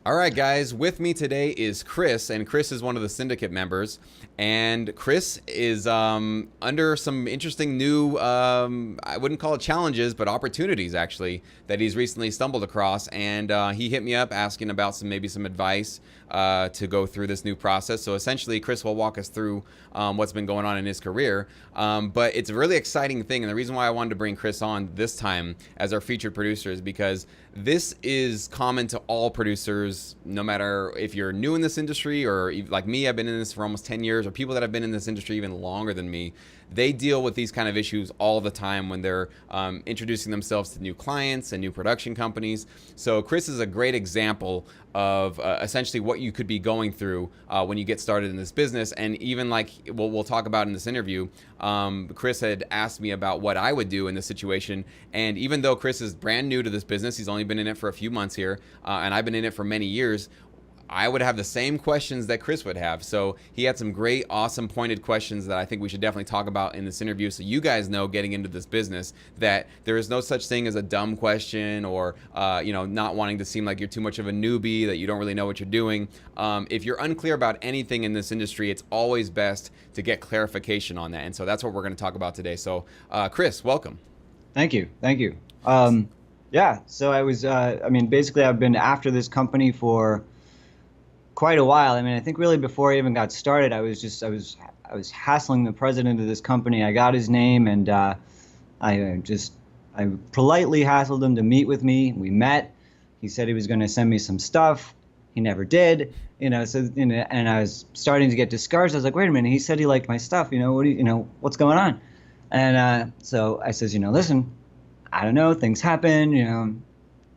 All right, guys, with me today is Chris, and Chris is one of the syndicate members. And Chris is under some interesting new, I wouldn't call it challenges, but opportunities actually, that he's recently stumbled across. And he hit me up asking about maybe some advice to go through this new process. So essentially, Chris will walk us through what's been going on in his career. But it's a really exciting thing. And the reason why I wanted to bring Chris on this time as our featured producer is because this is common to all producers, no matter if you're new in this industry or like me, I've been in this for almost 10 years, or people that have been in this industry even longer than me. They deal with these kind of issues all the time when they're introducing themselves to new clients and new production companies. So Chris is a great example of essentially what you could be going through when you get started in this business. And even like we'll talk about in this interview, Chris had asked me about what I would do in this situation. And even though Chris is brand new to this business, he's only been in it for a few months here, and I've been in it for many years, I would have the same questions that Chris would have. So he had some great, awesome, pointed questions that I think we should definitely talk about in this interview, so you guys know getting into this business that there is no such thing as a dumb question or not wanting to seem like you're too much of a newbie, that you don't really know what you're doing. If you're unclear about anything in this industry, it's always best to get clarification on that. And so that's what we're going to talk about today. So Chris, welcome. Thank you. Thank you. Yeah, so basically I've been after this company for quite a while. I think really before I even got started, I was hassling the president of this company. I got his name, and I politely hassled him to meet with me. We met. He said he was going to send me some stuff. He never did. And I was starting to get discouraged. I was like, wait a minute. He said he liked my stuff. What's going on? And so I says, listen, I don't know. Things happen.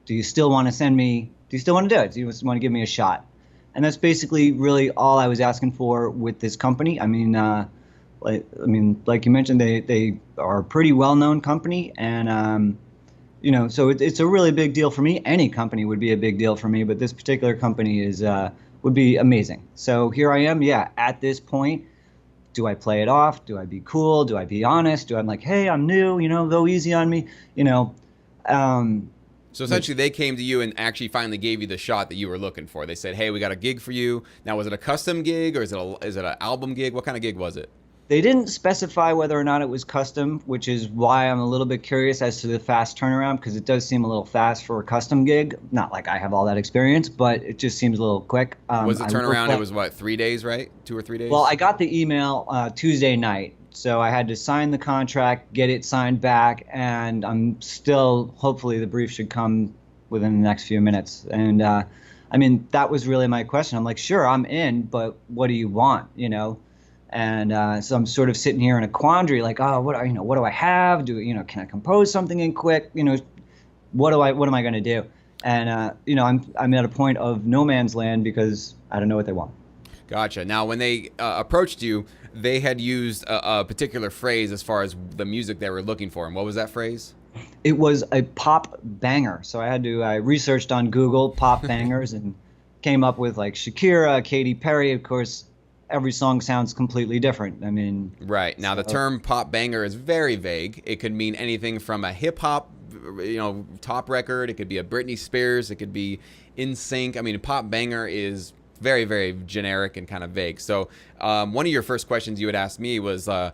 Do you still want to send me? Do you still want to do it? Do you want to give me a shot? And that's basically really all I was asking for with this company. Like you mentioned, they are a pretty well-known company, and so it's a really big deal for me. Any company would be a big deal for me, but this particular company would be amazing. So here I am. Yeah, at this point, do I play it off? Do I be cool? Do I be honest? I'm like, hey, I'm new. Go easy on me. So essentially, they came to you and actually finally gave you the shot that you were looking for. They said, "Hey, we got a gig for you." Now, was it a custom gig or is it an album gig? What kind of gig was it? They didn't specify whether or not it was custom, which is why I'm a little bit curious as to the fast turnaround, because it does seem a little fast for a custom gig. Not like I have all that experience, but it just seems a little quick. Was the turnaround? It was what, 3 days, right? 2 or 3 days? Well, I got the email Tuesday night. So I had to sign the contract, get it signed back, and I'm still, hopefully the brief should come within the next few minutes. And that was really my question. I'm like, sure, I'm in, but what do you want, And so I'm sort of sitting here in a quandary, like, oh, what do I have? Can I compose something in quick? What am I going to do? And I'm at a point of no man's land because I don't know what they want. Gotcha. Now, when they approached you, they had used a particular phrase as far as the music they were looking for. And what was that phrase? It was a pop banger. So I researched on Google pop bangers and came up with like Shakira, Katy Perry. Of course, every song sounds completely different. Right. Now, the term pop banger is very vague. It could mean anything from a hip hop, top record. It could be a Britney Spears. It could be NSYNC. Pop banger is very, very generic and kind of vague. So one of your first questions you had asked me was, what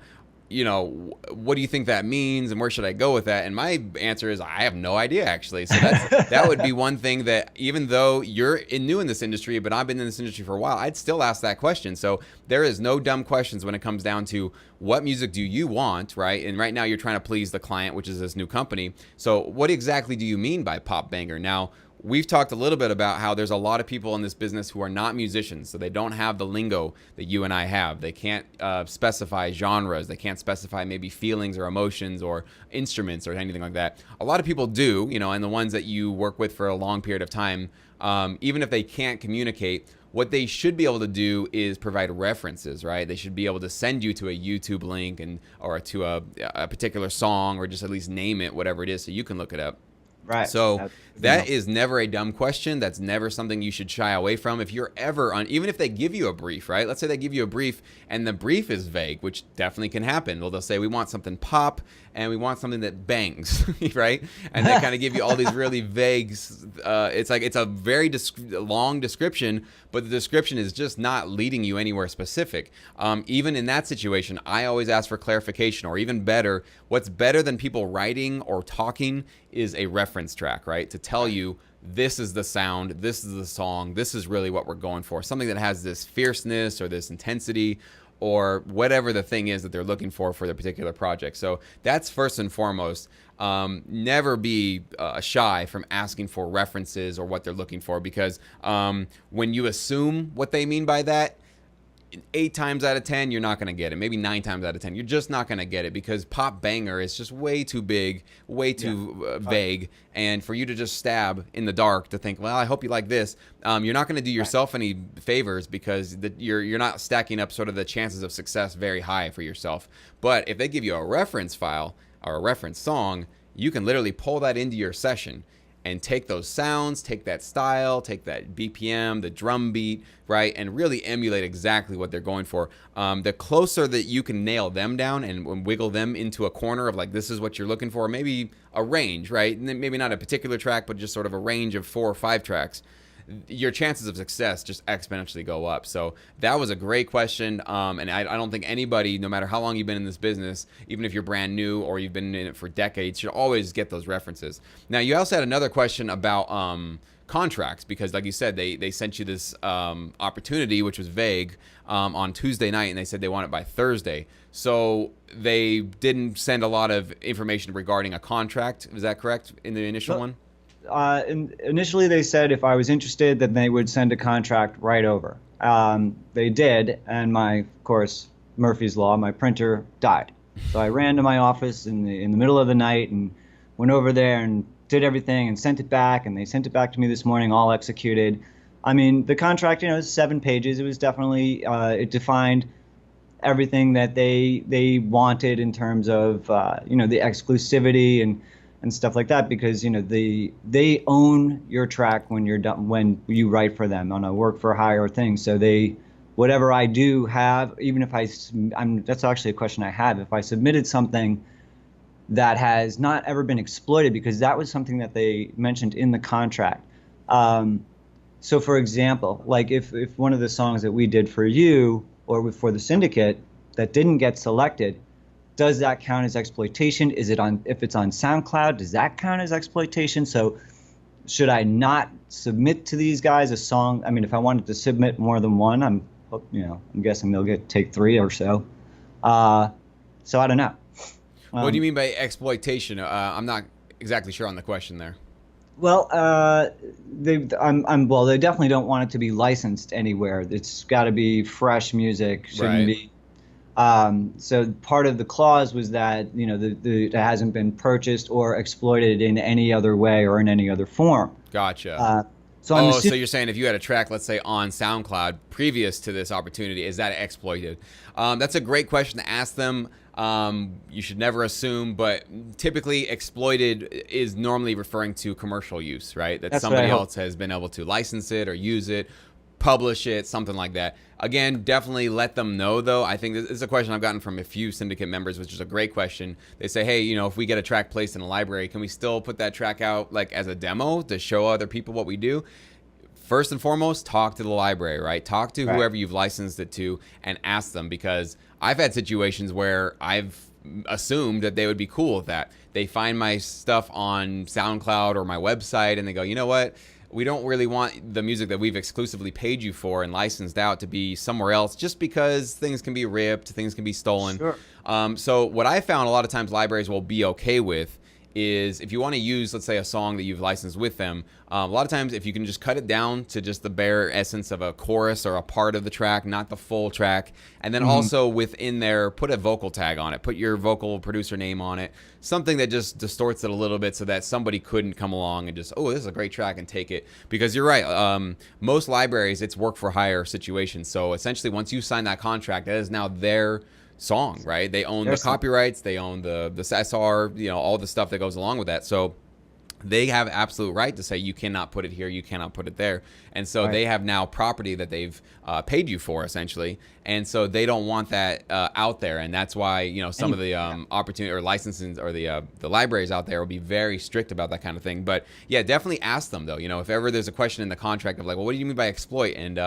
do you think that means and where should I go with that? And my answer is I have no idea, actually. So that would be one thing that, even though you're new in this industry, but I've been in this industry for a while, I'd still ask that question. So there is no dumb questions when it comes down to what music do you want, right? And right now you're trying to please the client, which is this new company. So what exactly do you mean by pop banger? Now, we've talked a little bit about how there's a lot of people in this business who are not musicians, so they don't have the lingo that you and I have. They can't specify genres. They can't specify maybe feelings or emotions or instruments or anything like that. A lot of people do, and the ones that you work with for a long period of time, even if they can't communicate, what they should be able to do is provide references, right? They should be able to send you to a YouTube link or to a particular song, or just at least name it, whatever it is, so you can look it up. Right. So That's good to that know. is never a dumb question. That's never something you should shy away from. If you're ever on, even if they give you a brief, right? Let's say they give you a brief and the brief is vague, which definitely can happen. Well, they'll say, we want something pop and we want something that bangs, right? And they kind of give you all these really vague, it's a very long description, but the description is just not leading you anywhere specific. Even in that situation, I always ask for clarification, or even better, what's better than people writing or talking is a reference track, right? To tell you, this is the sound, this is the song, this is really what we're going for. Something that has this fierceness or this intensity or whatever the thing is that they're looking for their particular project. So that's first and foremost. Never be shy from asking for references or what they're looking for, because when you assume what they mean by that, 8 times out of 10, you're not going to get it. Maybe 9 times out of 10, you're just not going to get it, because pop banger is just way too big, way too vague. And for you to just stab in the dark to think, well, I hope you like this, you're not going to do yourself any favors, because you're not stacking up sort of the chances of success very high for yourself. But if they give you a reference file or a reference song, you can literally pull that into your session and take those sounds, take that style, take that BPM, the drum beat, right, and really emulate exactly what they're going for. The closer that you can nail them down and wiggle them into a corner of like, this is what you're looking for, maybe a range, right? Maybe not a particular track, but just sort of a range of 4 or 5 tracks, your chances of success just exponentially go up. So that was a great question. And I don't think anybody, no matter how long you've been in this business, even if you're brand new or you've been in it for decades, should always get those references. Now, you also had another question about contracts, because like you said, they sent you this opportunity, which was vague, on Tuesday night, and they said they want it by Thursday. So they didn't send a lot of information regarding a contract. Is that correct in the initial one? Initially, they said if I was interested, then they would send a contract right over. They did, and of course, Murphy's Law, my printer died. So I ran to my office in the middle of the night and went over there and did everything and sent it back, and they sent it back to me this morning, all executed. I mean, the contract, is 7 pages. It was definitely, it defined everything that they wanted in terms of, the exclusivity and stuff like that, because they own your track when you're done, when you write for them on a work for hire thing. So whatever I do have, even if that's actually a question I have. If I submitted something that has not ever been exploited, because that was something that they mentioned in the contract. So for example, like if one of the songs that we did for you or for the syndicate that didn't get selected, does that count as exploitation? If it's on SoundCloud, does that count as exploitation? So should I not submit to these guys a song? I mean, if I wanted to submit more than one, I'm guessing they'll take 3 or so. So I don't know. What do you mean by exploitation? I'm not exactly sure on the question there. Well, they definitely don't want it to be licensed anywhere. It's got to be fresh music. Shouldn't be. So part of the clause was that it hasn't been purchased or exploited in any other way or in any other form. Gotcha. So you're saying if you had a track, let's say on SoundCloud previous to this opportunity, is that exploited? That's a great question to ask them. You should never assume, but typically exploited is normally referring to commercial use, right? That somebody else has been able to license it or use it, publish it, something like that. Again, definitely let them know, though. I think this is a question I've gotten from a few syndicate members, which is a great question. They say, hey, if we get a track placed in a library, can we still put that track out like as a demo to show other people what we do? First and foremost, talk to the library, right? Talk to whoever you've licensed it to and ask them, because I've had situations where I've assumed that they would be cool with that. They find my stuff on SoundCloud or my website and they go, you know what? We don't really want the music that we've exclusively paid you for and licensed out to be somewhere else, just because things can be ripped, things can be stolen. Sure. So what I found a lot of times libraries will be okay with is if you want to use, let's say, a song that you've licensed with them, a lot of times if you can just cut it down to just the bare essence of a chorus or a part of the track, not the full track, and then also within there, put a vocal tag on it, put your vocal producer name on it, something that just distorts it a little bit so that somebody couldn't come along and just, oh, this is a great track and take it. Because you're right, most libraries, it's work for hire situation. So essentially once you sign that contract, that is now their song, right? They own the copyrights, they own the SR, all the stuff that goes along with that. So they have absolute right to say you cannot put it here, you cannot put it there. And so Right. they have now property that they've paid you for, essentially. And so they don't want that out there. And that's why, some of the opportunity or licensing or the libraries out there will be very strict about that kind of thing. But yeah, definitely ask them though, if ever there's a question in the contract of like, well, what do you mean by exploit? And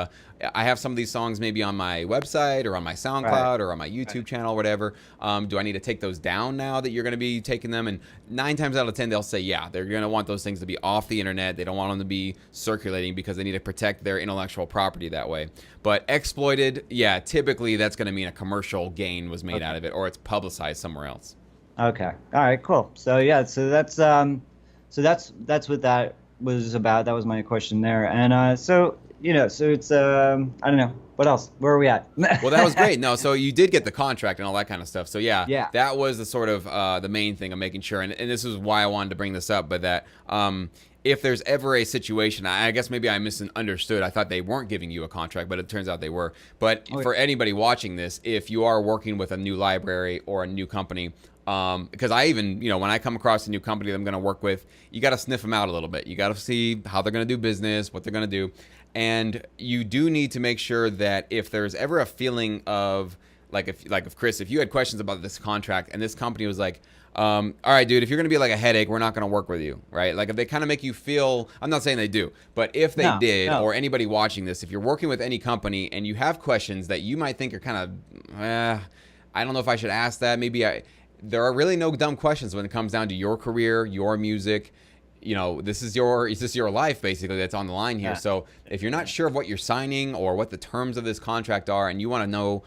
I have some of these songs maybe on my website or on my SoundCloud Right. or on my YouTube channel or whatever. Do I need to take those down now that you're going to be taking them? And 9 times out of 10, they'll say, yeah, they're going to want those things to be off the internet. They don't want them to be circulating because they need to protect their intellectual property that way. But exploited, yeah, typically that's going to mean a commercial gain was made out of it, or it's publicized somewhere else. Okay. All right. Cool. So yeah. So that's what that was about. That was my question there. And so it's I don't know what else. Where are we at? Well, that was great. No, so you did get the contract and all that kind of stuff. So yeah, Yeah. that was the sort of the main thing of making sure. And this is why I wanted to bring this up, but that if there's ever a situation, I guess maybe I misunderstood. I thought they weren't giving you a contract, but it turns out they were. But for anybody watching this, if you are working with a new library or a new company, because I even, when I come across a new company that I'm going to work with, you got to sniff them out a little bit. You got to see how they're going to do business, what they're going to do. And you do need to make sure that if there's ever a feeling of if Chris, if you had questions about this contract and this company was like, all right, dude, if you're going to be like a headache, we're not going to work with you, right? Like if they kind of make you feel, I'm not saying they do, but if they did, or anybody watching this, if you're working with any company and you have questions that you might think are kind of, I don't know if I should ask that. There are really no dumb questions when it comes down to your career, your music. This is your life basically that's on the line here. Yeah. So if you're not sure of what you're signing or what the terms of this contract are, and you want to know,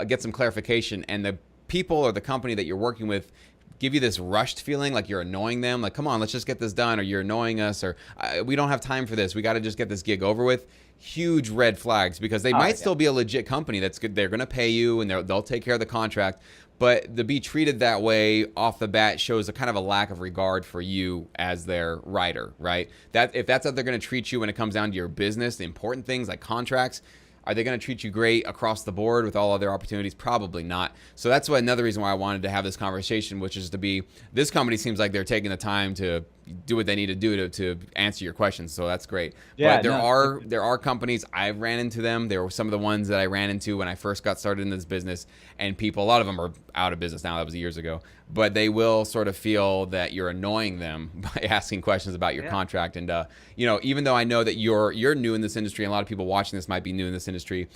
get some clarification, and the people or the company that you're working with give you this rushed feeling like you're annoying them, like, come on, let's just get this done, or you're annoying us, or we don't have time for this, we got to just get this gig over with. Huge red flags, because they might still be a legit company that's good. They're going to pay you and they'll take care of the contract. But to be treated that way off the bat shows a kind of a lack of regard for you as their writer, right? That if that's how they're going to treat you when it comes down to your business, the important things like contracts, are they going to treat you great across the board with all other opportunities? Probably not. So that's another reason why I wanted to have this conversation, which is to be, this company seems like they're taking the time to do what they need to do to answer your questions. So that's great. Yeah, but there are companies, I've ran into them. There were some of the ones that I ran into when I first got started in this business, and people, a lot of them are out of business now. That was years ago. But they will sort of feel that you're annoying them by asking questions about your contract. And even though I know that you're new in this industry, and a lot of people watching this might be new in this industry,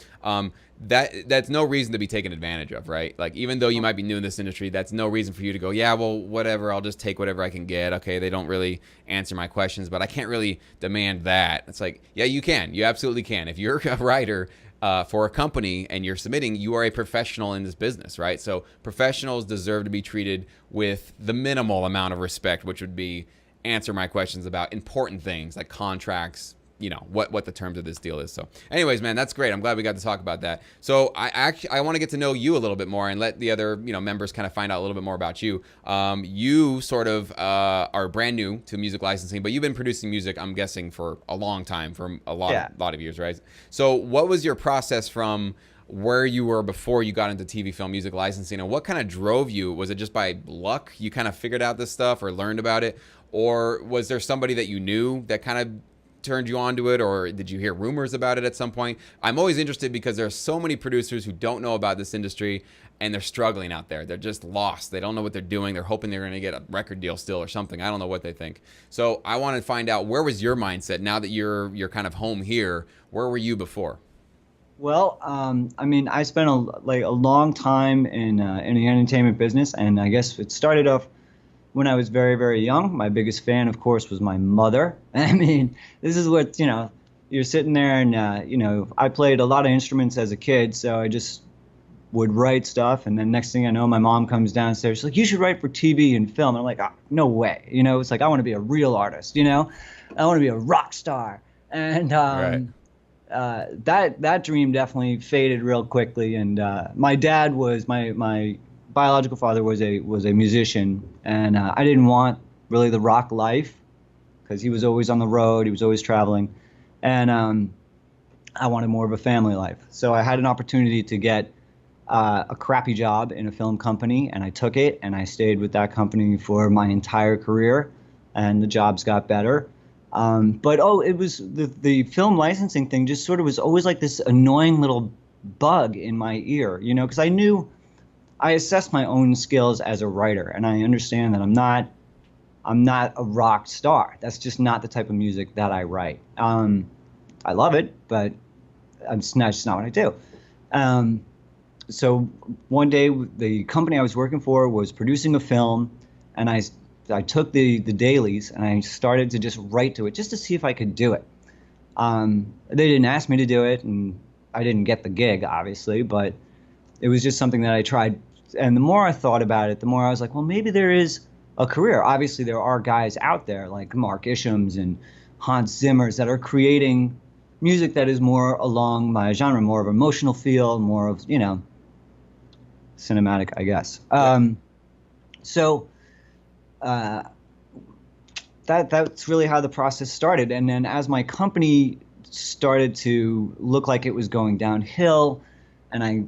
that's no reason to be taken advantage of, right? Like, even though you might be new in this industry, that's no reason for you to go, yeah, well, whatever, I'll just take whatever I can get. Okay, they don't really answer my questions, but I can't really demand that. It's like, yeah, you can. You absolutely can. If you're a writer for a company and you're submitting, you are a professional in this business, right? So professionals deserve to be treated with the minimal amount of respect, which would be answer my questions about important things like contracts, what the terms of this deal is. So anyways, man, that's great. I'm glad we got to talk about that. So I want to get to know you a little bit more and let the other, members kind of find out a little bit more about you. You sort of are brand new to music licensing, but you've been producing music, I'm guessing, for a long time, for a lot of years, right? So what was your process from where you were before you got into TV, film, music licensing, and what kind of drove you? Was it just by luck you kind of figured out this stuff or learned about it? Or was there somebody that you knew that kind of turned you onto it, or did you hear rumors about it at some point? I'm always interested because there are so many producers who don't know about this industry and they're struggling out there. They're just lost. They don't know what they're doing. They're hoping they're going to get a record deal still or something. I don't know what they think. So I want to find out, where was your mindset now that you're kind of home here? Where were you before? Well, I spent a long time in the entertainment business, and I guess it started off when I was very, very young. My biggest fan, of course, was my mother. I mean, this is what, you're sitting there and, I played a lot of instruments as a kid, so I just would write stuff. And then next thing I know, my mom comes downstairs. She's like, you should write for TV and film. And I'm like, oh, no way. It's like, I want to be a real artist, I want to be a rock star. And that dream definitely faded real quickly. And my dad was, my biological father was a musician, and I didn't want really the rock life because he was always on the road, he was always traveling, and I wanted more of a family life. So I had an opportunity to get a crappy job in a film company, and I took it, and I stayed with that company for my entire career. and the jobs got better. But it was the film licensing thing just sort of was always like this annoying little bug in my ear, because I assess my own skills as a writer, and I understand that I'm not a rock star. That's just not the type of music that I write. I love it, but it's not what I do. Um, so one day, the company I was working for was producing a film, and I took the dailies and I started to just write to it just to see if I could do it. They didn't ask me to do it, and I didn't get the gig, obviously, but it was just something that I tried. And the more I thought about it, the more I was like, well, maybe there is a career. Obviously, there are guys out there like Mark Ishams and Hans Zimmers that are creating music that is more along my genre, more of emotional feel, more of, cinematic, I guess. So uh, that's really how the process started. And then as my company started to look like it was going downhill, and I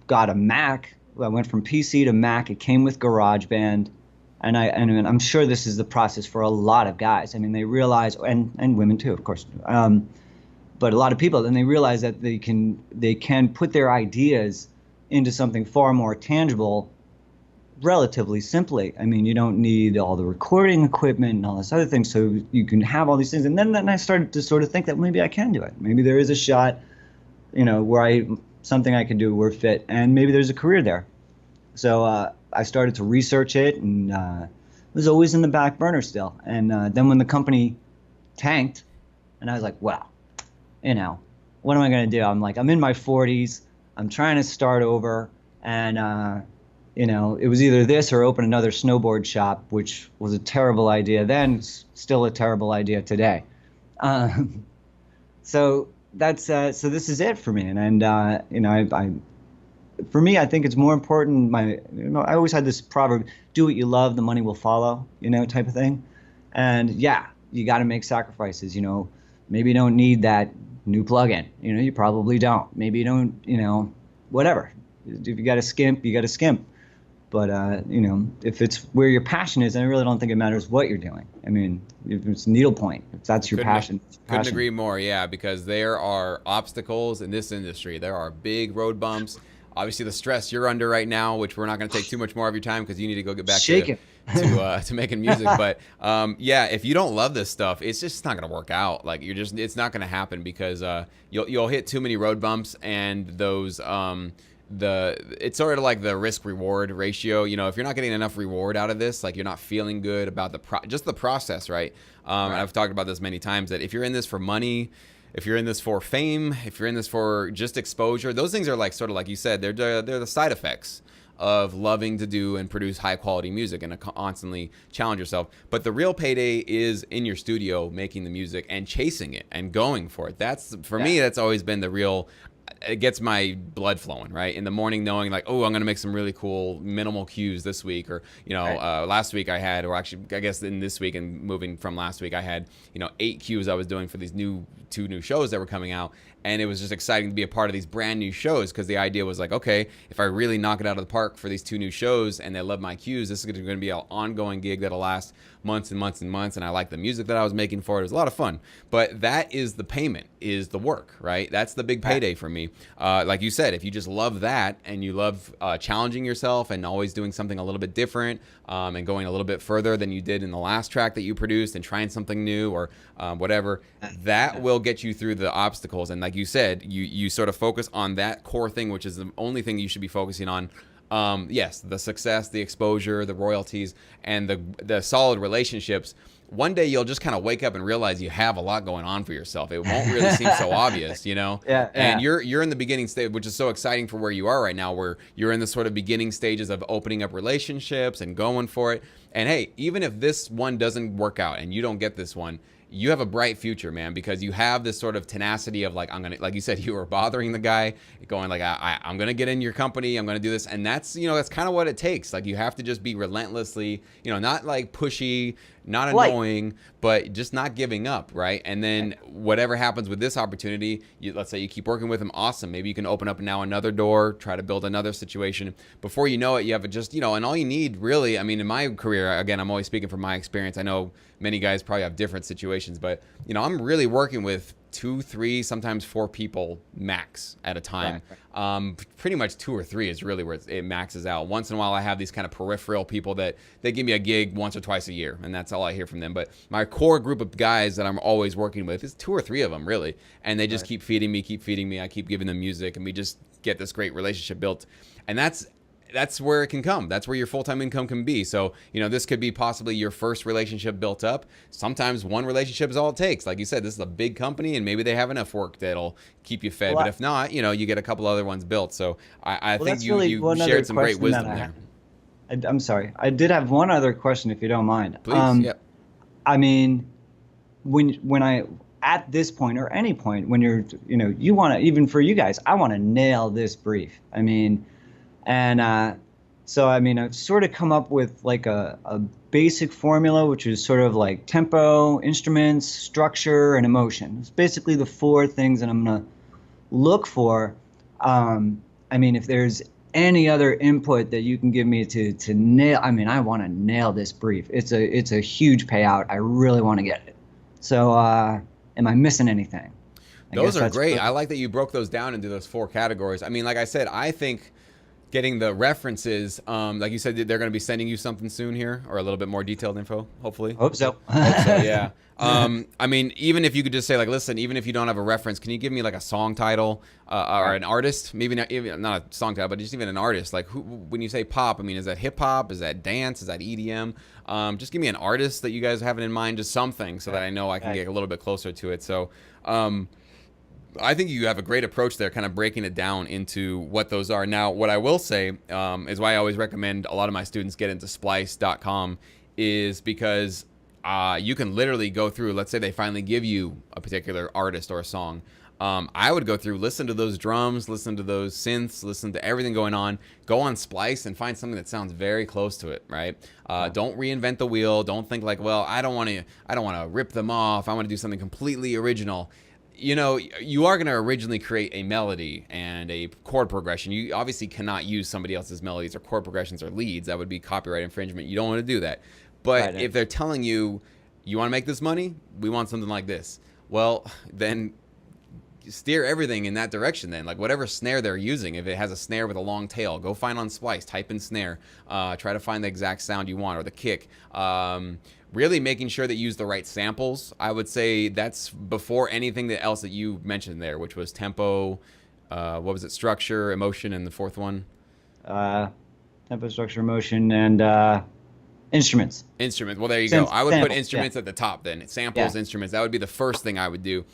got a Mac, I went from PC to Mac. It came with GarageBand, and I'm sure this is the process for a lot of guys. I mean, they realize, and women too, of course, but a lot of people, then they realize that they can put their ideas into something far more tangible relatively simply. I mean, you don't need all the recording equipment and all this other things, so you can have all these things. And then I started to sort of think that maybe I can do it. Maybe there is a shot, where something I can do where fit, and maybe there's a career there. So I started to research it, and it was always in the back burner still. And then when the company tanked, and I was like, wow, what am I going to do? I'm like, I'm in my 40s. I'm trying to start over, and it was either this or open another snowboard shop, which was a terrible idea then, still a terrible idea today. So this is it for me, and for me, I think it's more important. I always had this proverb: "Do what you love, the money will follow," type of thing. And yeah, you got to make sacrifices. Maybe you don't need that new plugin. You probably don't. Maybe you don't. Whatever. If you got to skimp, you got to skimp. But if it's where your passion is, I really don't think it matters what you're doing. I mean, if it's needlepoint, if that's your passion. Couldn't agree more. Yeah, because there are obstacles in this industry. There are big road bumps. Obviously, the stress you're under right now, which we're not going to take too much more of your time because you need to go get back to making music. But yeah, if you don't love this stuff, it's just not going to work out. Like it's not going to happen because you'll hit too many road bumps, and those it's sort of like the risk reward ratio. If you're not getting enough reward out of this, like you're not feeling good about just the process, right? And I've talked about this many times that if you're in this for money, if you're in this for fame, if you're in this for just exposure, those things are like sort of like you said, they're the side effects of loving to do and produce high quality music and constantly challenge yourself. But the real payday is in your studio making the music and chasing it and going for it. That's for me, that's always been the real. It gets my blood flowing, right? In the morning, knowing like, oh, I'm going to make some really cool minimal cues this week, or last week I had, or actually, I guess in this week and moving from last week, I had 8 cues I was doing for these two new shows that were coming out, and it was just exciting to be a part of these brand new shows because the idea was like, okay, if I really knock it out of the park for these 2 new shows and they love my cues, this is going to be an ongoing gig that'll last months and months and months, and I like the music that I was making for it. It was a lot of fun, but that is the payment, is the work, right? That's the big payday for me. Like you said, if you just love that and you love challenging yourself and always doing something a little bit different and going a little bit further than you did in the last track that you produced and trying something new or whatever, that will get you through the obstacles. And like you said, you sort of focus on that core thing, which is the only thing you should be focusing on. Yes, the success, the exposure, the royalties, and the solid relationships. One day you'll just kind of wake up and realize you have a lot going on for yourself. It won't really seem so obvious, And you're in the beginning stage, which is so exciting for where you are right now, where you're in the sort of beginning stages of opening up relationships and going for it. And hey, even if this one doesn't work out and you don't get this one, you have a bright future, man, because you have this sort of tenacity of like, I'm gonna, like you said, you were bothering the guy, going like, I'm gonna get in your company, I'm gonna do this, and that's, you know, that's kind of what it takes. Like, you have to just be relentlessly, you know, not like pushy, not annoying, but just not giving up, right? And then whatever happens with this opportunity, let's say you keep working with him, awesome. Maybe you can open up now another door, try to build another situation. Before you know it, you have just, you know, and all you need really, I mean, in my career, again, I'm always speaking from my experience. I know many guys probably have different situations, but, you know, I'm really working with 2, 3, sometimes 4 people max at a time. Pretty much 2 or 3 is really where it maxes out. Once in a while, I have these kind of peripheral people that they give me a gig once or twice a year, and that's all I hear from them. But my core group of guys that I'm always working with is 2 or 3 of them, really. And they just keep feeding me. I keep giving them music, and we just get this great relationship built. And that's where it can come. That's where your full-time income can be. So, you know, this could be possibly your first relationship built up. Sometimes one relationship is all it takes. Like you said, this is a big company, and maybe they have enough work that'll keep you fed. But if not, you know, you get a couple other ones built. So I think you shared some great wisdom there. I'm sorry. I did have one other question, if you don't mind. Please, yep. I mean, when I, at this point or any point, when you're, you know, you want to, even for you guys, I want to nail this brief. I mean, and so, I mean, I've sort of come up with like a basic formula, which is sort of like tempo, instruments, structure, and emotion. It's basically the 4 things that I'm going to look for. I mean, if there's any other input that you can give me to nail, I mean, I want to nail this brief. It's a huge payout. I really want to get it. So, am I missing anything? Those are great. I like that you broke those down into those 4 categories. I mean, like I said, I think getting the references, like you said, they're going to be sending you something soon here, or a little bit more detailed info, hopefully. Hope so. Yeah. I mean, even if you could just say like, listen, even if you don't have a reference, can you give me like a song title or an artist? Maybe not, even not a song title, but just even an artist. Like, who, when you say pop, I mean, is that hip hop? Is that dance? Is that EDM? Just give me an artist that you guys have in mind, just something, so that I know I can get a little bit closer to it. So, I think you have a great approach there, kind of breaking it down into what those are. Now, what I will say is why I always recommend a lot of my students get into splice.com, is because you can literally go through, let's say they finally give you a particular artist or a song. I would go through, listen to those drums, listen to those synths, listen to everything going on, go on Splice and find something that sounds very close to it, right? Don't reinvent the wheel. Don't think like, well, I don't want to rip them off. I want to do something completely original. You know, you are going to originally create a melody and a chord progression. You obviously cannot use somebody else's melodies or chord progressions or leads. That would be copyright infringement. You don't want to do that. But if they're telling you, you want to make this money? We want something like this. Well, then steer everything in that direction then. Like whatever snare they're using, if it has a snare with a long tail, go find on Splice, type in snare, try to find the exact sound you want, or the kick. Really making sure that you use the right samples. I would say that's before anything else that you mentioned there, which was tempo, what was it, structure, emotion, and the 4th one? Tempo, structure, emotion, and instruments. Well, there you go. I would put instruments at the top then. Samples, instruments. That would be the first thing I would do.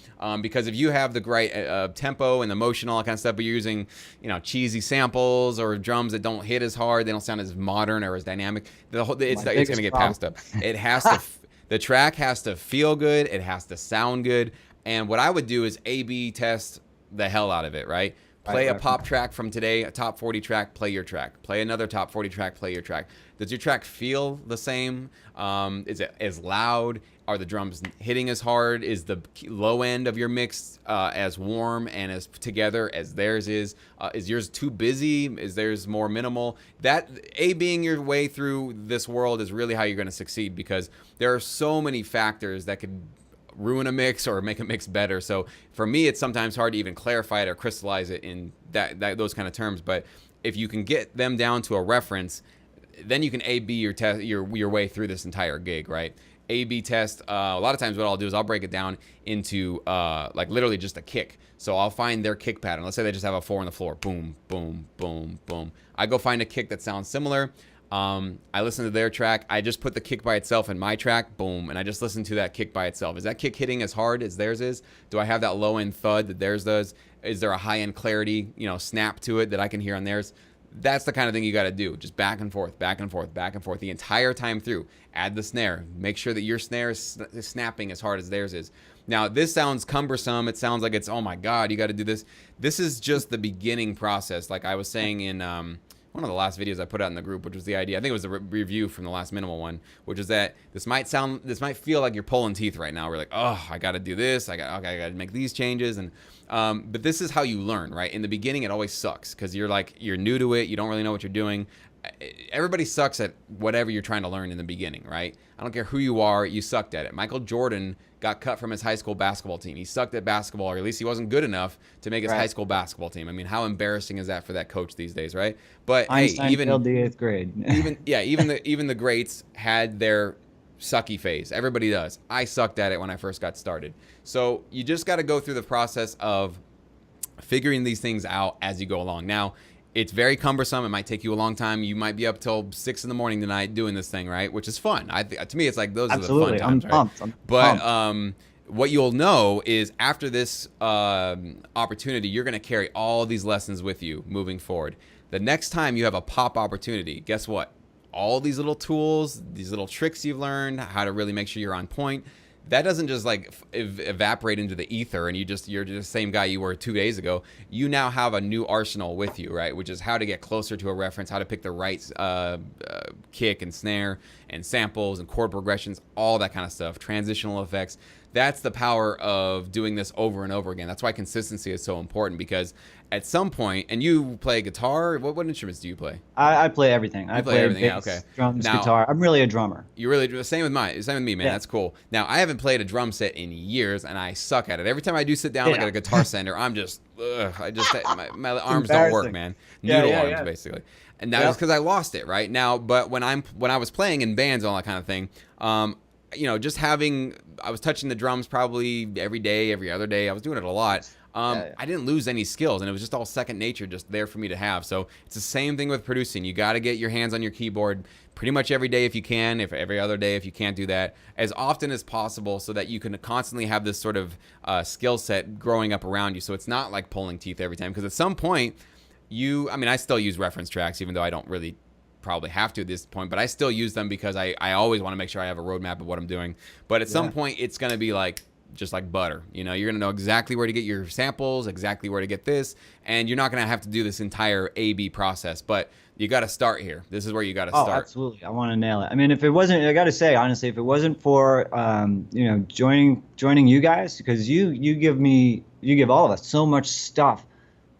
Because if you have the right tempo and the motion, all that kind of stuff, but you're using, you know, cheesy samples or drums that don't hit as hard, they don't sound as modern or as dynamic, it's going to get passed up. It has to, the track has to feel good. It has to sound good. And what I would do is A/B test the hell out of it, right? Play a pop track from today, a top 40 track, play your track. Play another top 40 track, play your track. Does your track feel the same? Is it as loud? Are the drums hitting as hard? Is the low end of your mix as warm and as together as theirs is? Is yours too busy? Is theirs more minimal? That being your way through this world is really how you're going to succeed, because there are so many factors that could ruin a mix or make a mix better. So for me, it's sometimes hard to even clarify it or crystallize it in those kind of terms. But if you can get them down to a reference, then you can A/B your way through this entire gig, right? A/B test. A lot of times what I'll do is I'll break it down into like literally just a kick. So I'll find their kick pattern. Let's say they just have a 4 on the floor. Boom, boom, boom, boom. I go find a kick that sounds similar. I listen to their track. I just put the kick by itself in my track, boom, and I just listen to that kick by itself. Is that kick hitting as hard as theirs is? Do I have that low end thud that theirs does? Is there a high end clarity, you know, snap to it that I can hear on theirs? That's the kind of thing you got to do. Just back and forth, back and forth, back and forth the entire time through. Add the snare. Make sure that your snare is snapping as hard as theirs is. Now, this sounds cumbersome. It sounds like it's, oh my God, you got to do this. This is just the beginning process. Like I was saying in one of the last videos I put out in the group, which was the idea. I think it was a review from the last minimal one, which is that this might feel like you're pulling teeth right now. We're like, oh, I got to do this. I got to make these changes. And but this is how you learn, right? In the beginning, it always sucks because you're new to it. You don't really know what you're doing. Everybody sucks at whatever you're trying to learn in the beginning, right? I don't care who you are, you sucked at it. Michael Jordan got cut from his high school basketball team. He sucked at basketball, or at least he wasn't good enough to make his high school basketball team. I mean, how embarrassing is that for that coach these days, right? But Einstein hey, even failed the 8th grade. even the greats had their sucky phase. Everybody does. I sucked at it when I first got started. So you just got to go through the process of figuring these things out as you go along. Now, it's very cumbersome. It might take you a long time. You might be up till 6 in the morning tonight doing this thing, right? Which is fun. To me, it's like those are the fun times, I'm pumped. right? But what you'll know is after this opportunity, you're going to carry all these lessons with you moving forward. The next time you have a pop opportunity, guess what? All these little tools, these little tricks you've learned, how to really make sure you're on point, that doesn't just like evaporate into the ether and you're just the same guy you were 2 days ago. You now have a new arsenal with you, right? Which is how to get closer to a reference, how to pick the right kick and snare and samples and chord progressions, all that kind of stuff, transitional effects. That's the power of doing this over and over again. That's why consistency is so important, because at some point, and you play guitar, what instruments do you play? I play everything. I play everything, bass, yeah, okay. drums, Now, guitar. I'm really a drummer. You really, same with me, man. Yeah. That's cool. Now, I haven't played a drum set in years, and I suck at it. Every time I do sit down like at a guitar center, I'm just, my arms don't work, man. Noodle arms, basically. And that was because I lost it, right? Now, but when I was playing in bands and all that kind of thing, I was touching the drums probably every day, every other day. I was doing it a lot. I didn't lose any skills, and it was just all second nature, just there for me to have. So it's the same thing with producing. You got to get your hands on your keyboard pretty much every day if you can, if every other day if you can't do that, as often as possible, so that you can constantly have this sort of skill set growing up around you. So it's not like pulling teeth every time, because at some point, I still use reference tracks, even though I don't really probably have to at this point, but I still use them because I always want to make sure I have a roadmap of what I'm doing. But at some point, it's going to be like just like butter. You're going to know exactly where to get your samples, exactly where to get this, and you're not going to have to do this entire A/B process. But you got to start here. This is where you got to start. Oh, absolutely. I want to nail it. I mean, if it wasn't, I got to say honestly, if it wasn't for joining you guys, because you give all of us so much stuff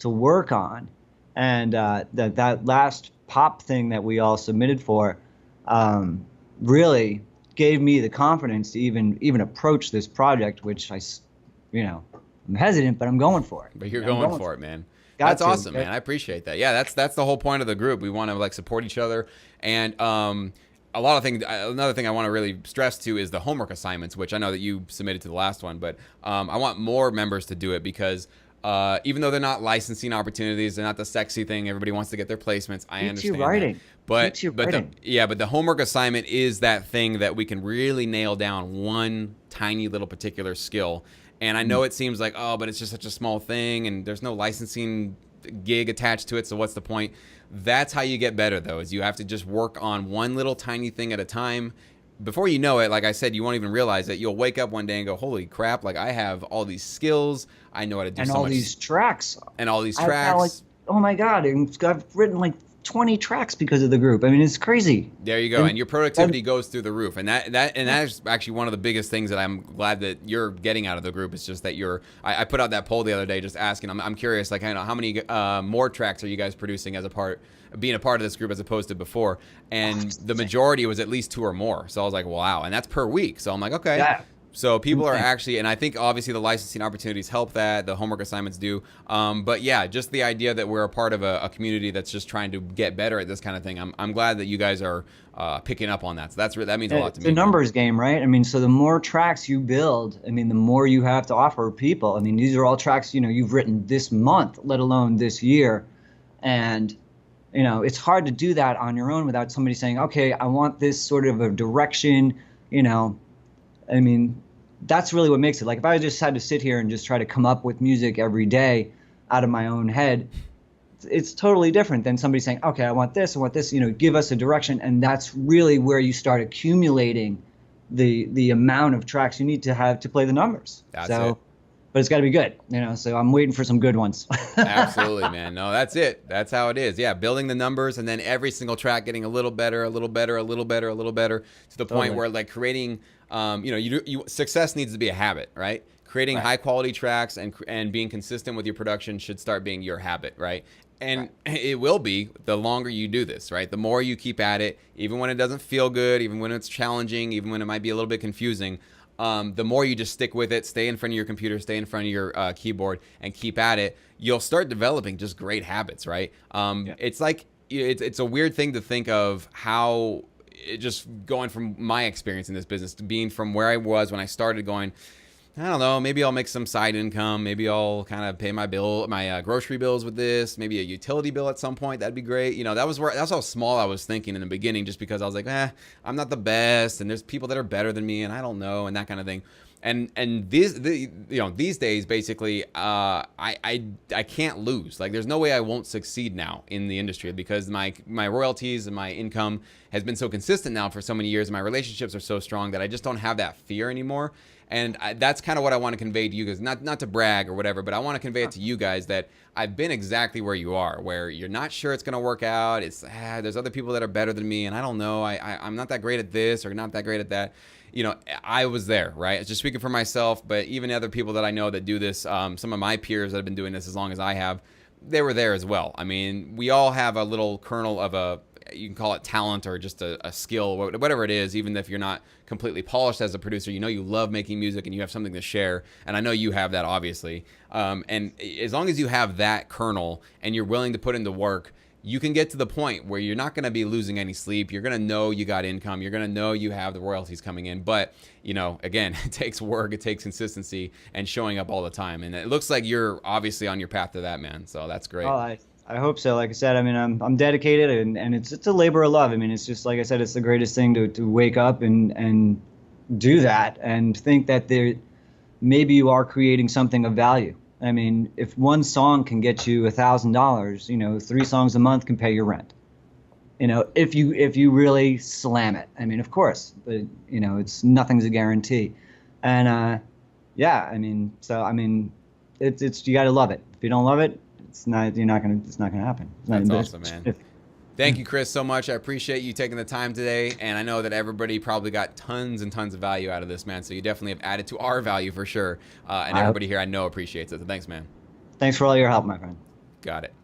to work on, and that last pop thing that we all submitted for really gave me the confidence to even approach this project, which I'm hesitant, but I'm going for it. But you're going for it, man. That's awesome, man. I appreciate that. Yeah, that's the whole point of the group. We want to like support each other, and a lot of things. Another thing I want to really stress too is the homework assignments, which I know that you submitted to the last one, but I want more members to do it, because even though they're not licensing opportunities, they're not the sexy thing. Everybody wants to get their placements. I understand that. But the homework assignment is that thing that we can really nail down one tiny little particular skill. And I know it seems like, oh, but it's just such a small thing, and there's no licensing gig attached to it, so what's the point? That's how you get better, though, is you have to just work on one little tiny thing at a time. Before you know it, like I said, you won't even realize it. You'll wake up one day and go, holy crap, like I have all these skills. I know how to do so much. And all these tracks. And all these tracks. Oh my God, I've written like 20 tracks because of the group. I mean, it's crazy. There you go. And your productivity goes through the roof. And that is actually one of the biggest things that I'm glad that you're getting out of the group. Is just that I put out that poll the other day just asking, I'm curious, like, how many more tracks are you guys producing being a part of this group as opposed to before? And the majority was at least 2 or more. So I was like, wow. And that's per week. So I'm like, okay. Yeah. So people are actually, and I think obviously the licensing opportunities help that, the homework assignments do. But yeah, just the idea that we're a part of a community that's just trying to get better at this kind of thing. I'm glad that you guys are picking up on that. So that means a lot to me. It's a numbers game, right? I mean, so the more tracks you build, I mean, the more you have to offer people. I mean, these are all tracks, you've written this month, let alone this year. And, it's hard to do that on your own without somebody saying, okay, I want this sort of a direction, I mean, that's really what makes it. Like if I just had to sit here and just try to come up with music every day out of my own head, it's totally different than somebody saying, okay, I want this, give us a direction. And that's really where you start accumulating the amount of tracks you need to have to play the numbers. That's it. But it's got to be good, so I'm waiting for some good ones. Absolutely, man. No, that's it. That's how it is. Yeah, building the numbers, and then every single track getting a little better, a little better, a little better, a little better, to the point where, like, creating, success needs to be a habit, right? Creating high quality tracks and being consistent with your production should start being your habit, right? And it will be the longer you do this, right? The more you keep at it, even when it doesn't feel good, even when it's challenging, even when it might be a little bit confusing. The more you just stick with it, stay in front of your computer, stay in front of your keyboard, and keep at it, you'll start developing just great habits, right? It's like, it's a weird thing to think of how, just going from my experience in this business to being from where I was when I started, going, I don't know, maybe I'll make some side income. Maybe I'll kind of pay my grocery bills with this. Maybe a utility bill at some point. That'd be great. That's how small I was thinking in the beginning, just because I was like, I'm not the best, and there's people that are better than me, and I don't know, and that kind of thing. And these days, basically, I can't lose. Like, there's no way I won't succeed now in the industry, because my royalties and my income has been so consistent now for so many years, and my relationships are so strong that I just don't have that fear anymore. And that's kind of what I want to convey to you guys, not to brag or whatever, but I want to convey it to you guys that I've been exactly where you are, where you're not sure it's going to work out. It's there's other people that are better than me, and I don't know. I'm not that great at this or not that great at that. I was there, right? Just speaking for myself, but even other people that I know that do this, some of my peers that have been doing this as long as I have, they were there as well. I mean, we all have a little kernel of you can call it talent or just a skill, whatever it is. Even if you're not completely polished as a producer, you love making music and you have something to share. And I know you have that, obviously. And as long as you have that kernel and you're willing to put into work, you can get to the point where you're not going to be losing any sleep. You're going to know you got income. You're going to know you have the royalties coming in. But, again, it takes work. It takes consistency and showing up all the time. And it looks like you're obviously on your path to that, man. So that's great. Oh, I hope so. Like I said, I mean, I'm dedicated, and it's a labor of love. I mean, it's just, like I said, it's the greatest thing to wake up and do that and think that maybe you are creating something of value. I mean, if one song can get you $1,000, 3 songs a month can pay your rent. If you really slam it. I mean, of course, but it's nothing's a guarantee. And I mean, it's you got to love it. If you don't love it, it's not gonna happen. That's awesome, man. Thank you, Chris, so much. I appreciate you taking the time today, and I know that everybody probably got tons and tons of value out of this, man. So you definitely have added to our value for sure, and everybody here I know appreciates it. So thanks, man. Thanks for all your help, my friend. Got it.